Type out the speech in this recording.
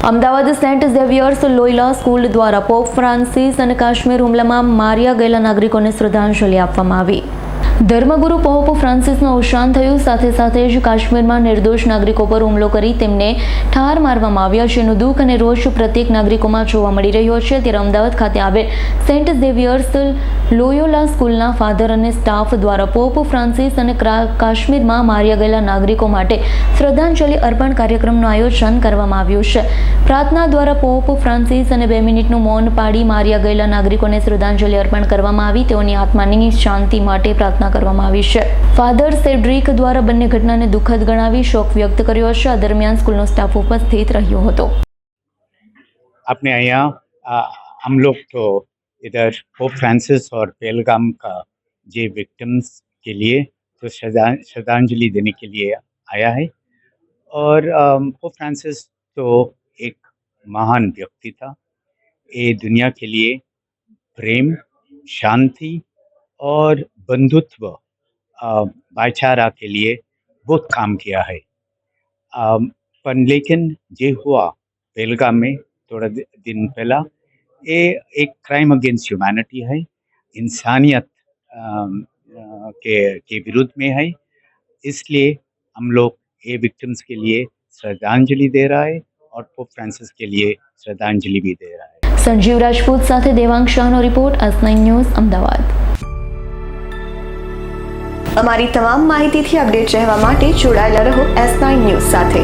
Ahmedabad Saint Xavier's લોયોલા school દ્વારા pop Francis અને કાશ્મીર હુમલામાં માર્યા ગયેલા નાગરિકોને શ્રદ્ધાંજલિ આપવામાં આવી. ધર્મગુરુ પોપ ફ્રાન્સિસનું અવસાન થયું. સાથે સાથે જ કાશ્મીરમાં નિર્દોષ નાગરિકો પર હુમલો કરી તેમને ઠાર મારવામાં આવ્યા છે. એનું દુઃખ અને રોષ પ્રત્યેક નાગરિકોમાં જોવા મળી રહ્યો છે. ત્યારે અમદાવાદ ખાતે આવેલ સેન્ટ ઝેવિયર્સ લોયોલા સ્કૂલના ફાધર અને સ્ટાફ દ્વારા પોપ ફ્રાન્સિસ અને કાશ્મીરમાં માર્યા ગયેલા નાગરિકો માટે શ્રદ્ધાંજલિ અર્પણ કાર્યક્રમનું આયોજન કરવામાં આવ્યું છે. પ્રાર્થના દ્વારા પોપ ફ્રાન્સિસ અને 2 મિનિટનું મૌન પાડી માર્યા ગયેલા નાગરિકોને શ્રદ્ધાંજલિ અર્પણ કરવામાં આવી. તેઓની આત્માની શાંતિ માટે પ્રાર્થના કરવામાં આવી છે. ફાધર સેડ્રિક દ્વારા બંને ઘટનાને દુઃખદ ગણાવી શોક વ્યક્ત કર્યો છે. આ દરમિયાન સ્કૂલનો સ્ટાફ ઉપસ્થિત રહ્યો હતો. आपने यहाँ हम लोग तो इधर पोप फ्रांसिस और पहलगाम का ये विक्टिम्स के लिए तो श्रद्धांजलि देने के लिए आया है. और पोप फ्रांसिस तो एक महान व्यक्ति था. ये दुनिया के लिए प्रेम, शांति और बंधुत्व, भाईचारा के लिए बहुत काम किया है. पर लेकिन ये हुआ पहलगाम में थोड़ा दिन पहला, ये एक क्राइम अगेंस्ट ह्यूमैनिटी है, इंसानियत के विरुद्ध में है. इसलिए हम लोग ये विक्टिम्स के लिए श्रद्धांजलि दे रहा है और पोप फ्रांसिस के लिए श्रद्धांजलि भी दे रहा है. संजीव राजपूत સાથે દેવાંગ શાહનો રિપોર્ટ, S9 ન્યૂઝ, અમદાવાદ. અમારી તમામ માહિતીથી અપડેટ રહેવા માટે જોડાયેલા રહો S9 ન્યૂઝ સાથે.